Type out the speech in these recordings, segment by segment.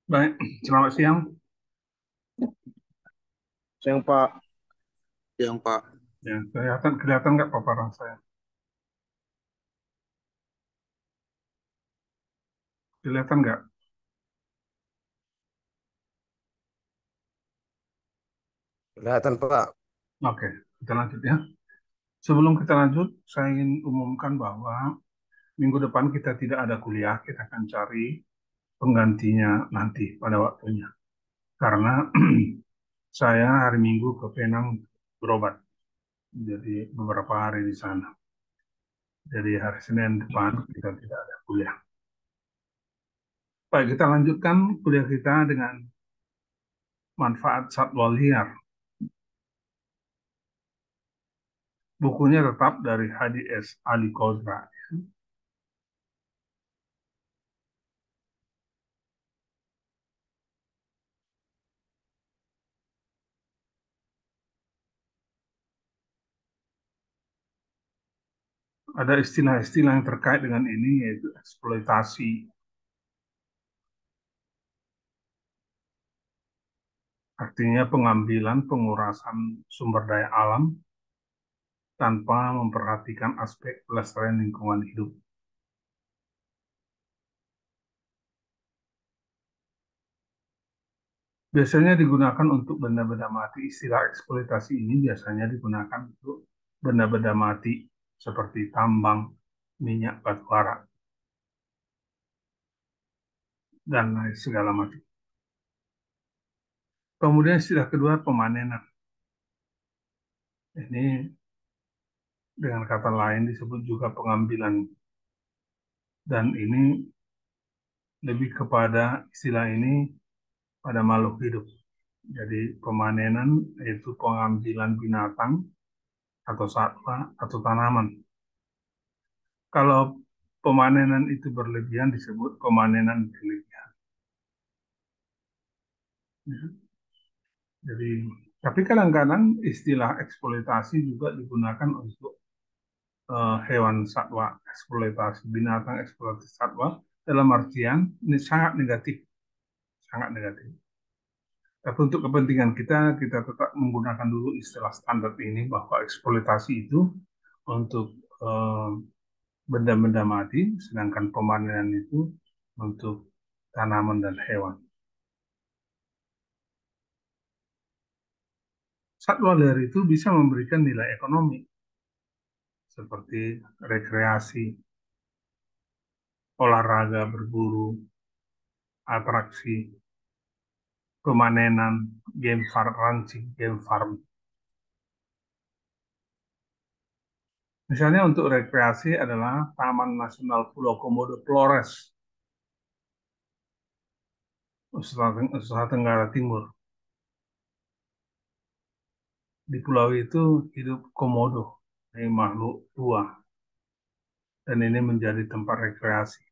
Baik, selamat siang. Siang Pak, Yang Pak, Ya, kelihatan kelihatan nggak paparan saya? Kelihatan nggak? kelihatan Pak. Oke, kita lanjut ya. Sebelum kita lanjut, saya ingin umumkan bahwa minggu depan kita tidak ada kuliah. Kita akan cari penggantinya nanti pada waktunya. Karena saya hari Minggu ke Penang berobat. Jadi beberapa hari di sana. Jadi hari Senin depan kita tidak ada kuliah. Baik, kita lanjutkan kuliah kita dengan manfaat satwa liar. Bukunya tetap dari Hadi S. Ali Kozra. Ada istilah-istilah yang terkait dengan ini, yaitu eksploitasi. Artinya pengambilan, pengurasan sumber daya alam tanpa memperhatikan aspek pelestarian lingkungan hidup. Biasanya digunakan untuk benda-benda mati. Istilah eksploitasi ini biasanya digunakan untuk benda-benda mati seperti tambang, minyak, batu bara, dan lain segala macam. Kemudian istilah kedua, pemanenan. Ini dengan kata lain disebut juga pengambilan. Dan ini lebih kepada istilah ini pada makhluk hidup. Jadi pemanenan yaitu pengambilan binatang atau satwa atau tanaman. Kalau pemanenan itu berlebihan disebut pemanenan berlebihan. Jadi, tapi kadang-kadang istilah eksploitasi juga digunakan untuk hewan satwa, eksploitasi binatang, eksploitasi satwa dalam artian ini sangat negatif, sangat negatif. Tapi untuk kepentingan kita, kita tetap menggunakan dulu istilah standar ini bahwa eksploitasi itu untuk eh, benda-benda mati, sedangkan pemanenan itu untuk tanaman dan hewan. Satwa liar itu bisa memberikan nilai ekonomi seperti rekreasi, olahraga, berburu, atraksi, pemanenan, game farm, ranching, game farm. Misalnya untuk rekreasi adalah Taman Nasional Pulau Komodo Flores, Nusa Tenggara Timur. Di pulau itu hidup komodo, ini makhluk tua, dan ini menjadi tempat rekreasi.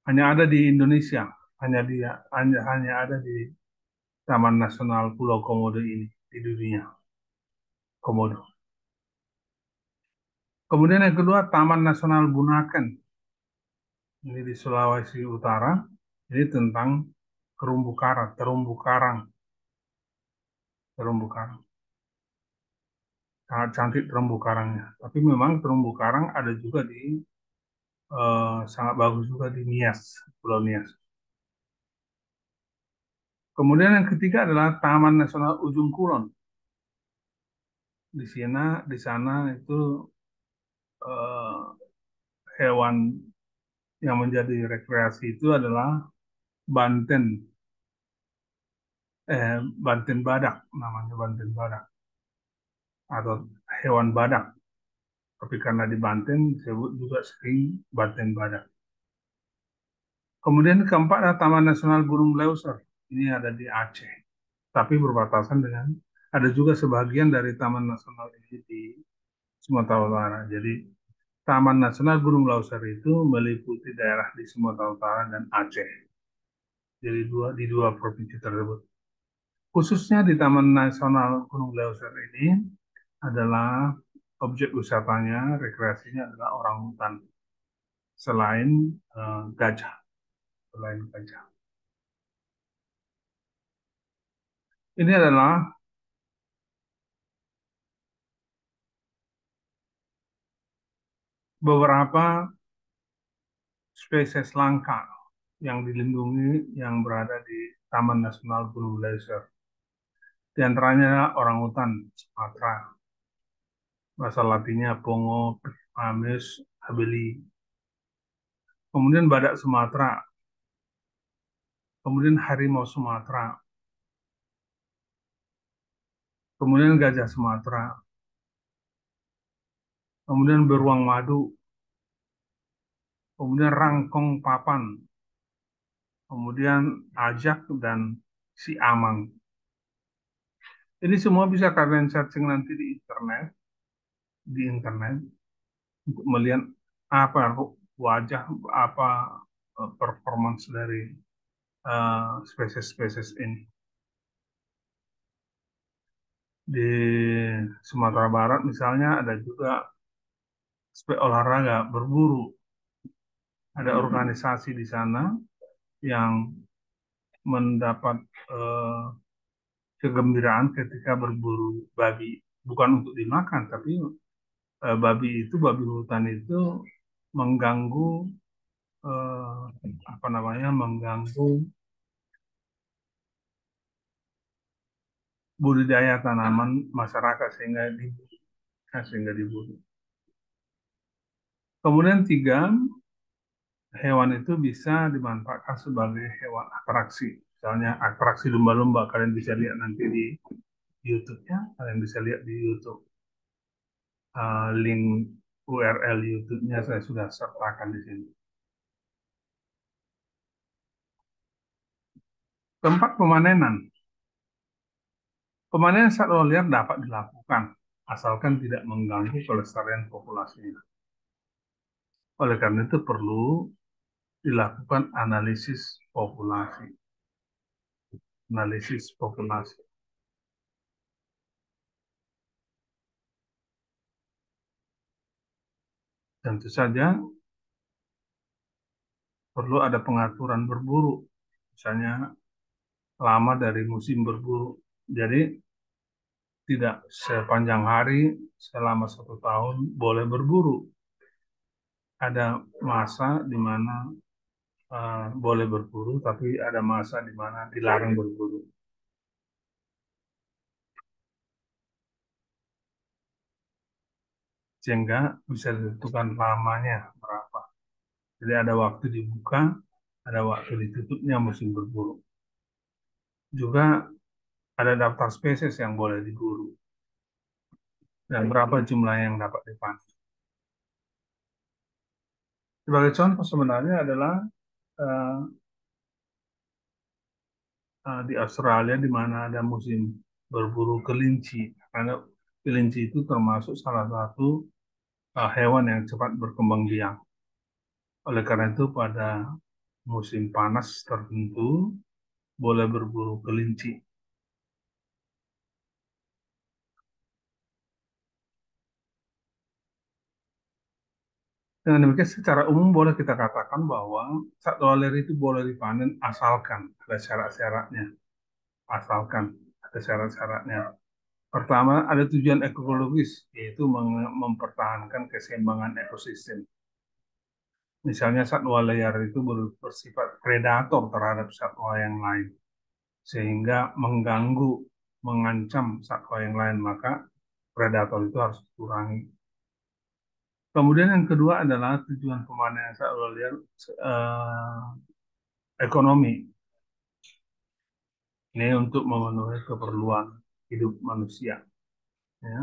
Hanya ada di Indonesia, hanya ada di Taman Nasional Pulau Komodo ini di dunia, komodo. Kemudian yang kedua, Taman Nasional Bunaken, ini di Sulawesi Utara. Ini tentang terumbu karang, terumbu karang. Sangat cantik terumbu karangnya. Tapi memang terumbu karang ada juga di sangat bagus juga di Nias, Pulau Nias. Kemudian yang ketiga adalah Taman Nasional Ujung Kulon. Di sana itu eh, hewan yang menjadi rekreasi itu adalah banten, banten badak, namanya banten badak atau hewan badak. Tapi karena di Banten disebut juga sering banten badak. Kemudian keempat adalah Taman Nasional Gunung Leuser. Ini ada di Aceh, tapi berbatasan dengan ada juga sebagian dari Taman Nasional ini di Sumatera Utara. Jadi Taman Nasional Gunung Leuser itu meliputi daerah di Sumatera Utara dan Aceh. Jadi di dua provinsi tersebut. Khususnya di Taman Nasional Gunung Leuser ini adalah objek wisatanya, rekreasinya adalah orang hutan selain gajah. selain gajah. Ini adalah beberapa spesies langka yang dilindungi yang berada di Taman Nasional Gunung Leuser. Di antaranya orangutan Sumatera, bahasa latinnya Pongo Primamus habeli. Kemudian badak Sumatera, kemudian harimau Sumatera, kemudian gajah Sumatera, kemudian beruang madu, kemudian rangkong papan, kemudian ajak dan siamang. Ini semua bisa kalian searching nanti di internet untuk melihat apa wajah, apa performance dari spesies-spesies ini. Di Sumatera Barat misalnya ada juga olahraga berburu. Ada organisasi di sana yang mendapat eh, kegembiraan ketika berburu babi. Bukan untuk dimakan, tapi babi hutan itu mengganggu mengganggu budidaya tanaman masyarakat sehingga diburu. Kemudian tiga, hewan itu bisa dimanfaatkan sebagai hewan atraksi. Misalnya atraksi lumba-lumba, kalian bisa lihat nanti di YouTube-nya, kalian bisa lihat di YouTube. Link URL YouTube-nya saya sudah sertakan di sini. Keempat, pemanenan. Pemanenan satwa liar dapat dilakukan asalkan tidak mengganggu kelestarian populasinya. Oleh karena itu perlu dilakukan analisis populasi. Analisis populasi. Tentu saja perlu ada pengaturan berburu. Misalnya lama dari musim berburu. Jadi tidak sepanjang hari selama 1 tahun boleh berburu. Ada masa di mana boleh berburu, tapi ada masa di mana dilarang berburu. Sehingga bisa ditentukan lamanya berapa. Jadi ada waktu dibuka, ada waktu ditutupnya musim berburu. Juga ada daftar spesies yang boleh diburu dan berapa jumlah yang dapat dipanen. Sebagai contoh sebenarnya adalah uh, di Australia di mana ada musim berburu kelinci. Karena kelinci itu termasuk salah satu hewan yang cepat berkembang biak. Oleh karena itu pada musim panas tertentu boleh berburu kelinci. Dengan demikian secara umum boleh kita katakan bahwa satwa liar itu boleh dipanen asalkan ada syarat-syaratnya. Asalkan ada syarat-syaratnya. Pertama, ada tujuan ekologis, yaitu mempertahankan keseimbangan ekosistem. Misalnya satwa liar itu bersifat predator terhadap satwa yang lain, sehingga mengganggu, mengancam satwa yang lain, maka predator itu harus dikurangi. Kemudian yang kedua adalah tujuan pemanenan satwa liar ekonomi. Ini untuk memenuhi keperluan hidup manusia, ya,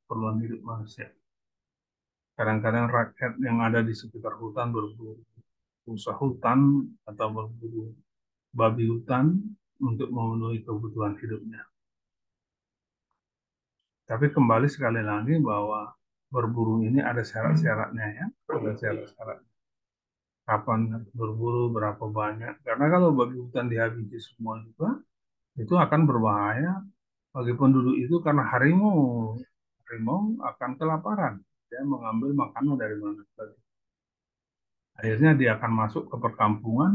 keperluan hidup manusia. Kadang-kadang rakyat yang ada di sekitar hutan berburu rusa hutan atau berburu babi hutan untuk memenuhi kebutuhan hidupnya. Tapi kembali sekali lagi bahwa berburu ini ada syarat-syaratnya, ya, ada syarat-syarat. Kapan berburu, berapa banyak. Karena kalau babi hutan dihabisi semua juga, itu akan berbahaya bagi penduduk itu karena harimau akan kelaparan. Dia mengambil makanan dari mana saja. Akhirnya dia akan masuk ke perkampungan,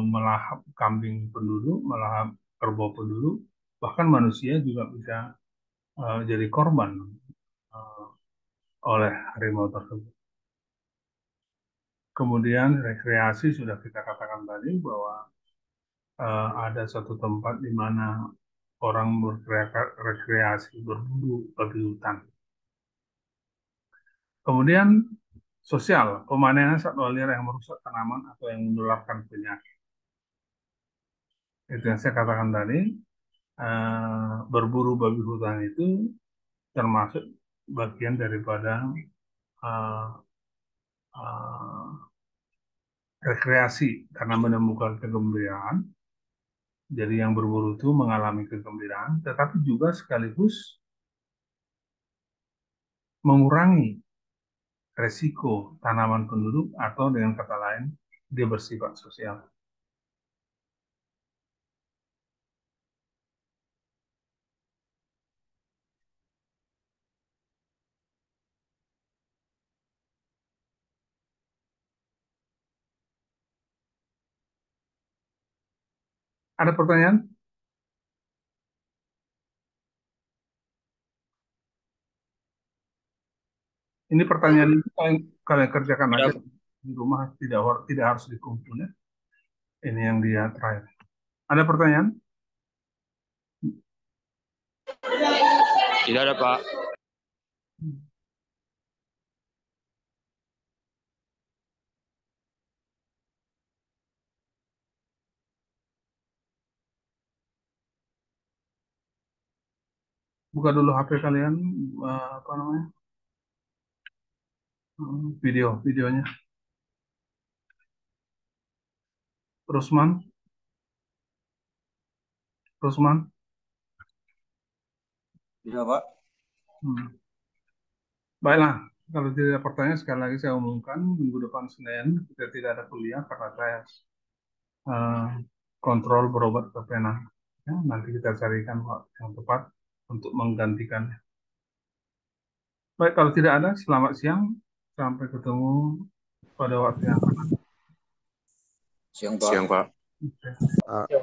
melahap kambing penduduk, melahap kerbau penduduk, bahkan manusia juga bisa jadi korban eh, oleh harimau tersebut. Kemudian rekreasi sudah kita katakan tadi bahwa ada satu tempat di mana orang berrekreasi, berburu, babi hutan. Kemudian sosial, pemanenan satwa liar yang merusak tanaman atau yang menularkan penyakit. Itu yang saya katakan tadi, berburu babi hutan itu termasuk bagian daripada eh, eh, rekreasi karena menemukan kegembiraan. Jadi yang berburu itu mengalami kegembiraan, tetapi juga sekaligus mengurangi resiko tanaman penduduk atau dengan kata lain dia bersifat sosial. Ada pertanyaan? Ini pertanyaan itu kalian kerjakan aja di rumah, tidak harus dikumpul ya. Ini yang dia terakhir. Ada pertanyaan? Tidak ada, Pak. Buka dulu HP kalian, apa namanya, videonya. Rusman, Rusman. Iya, Pak. Baiklah, kalau tidak ada pertanyaan, sekali lagi saya umumkan minggu depan Senin kita tidak ada kuliah karena saya eh, kontrol berobat ke Penang. Ya, nanti kita carikan waktu yang tepat untuk menggantikannya. Baik, kalau tidak ada, selamat siang. Sampai ketemu pada waktu yang akan datang. Siang, Pak. Oke.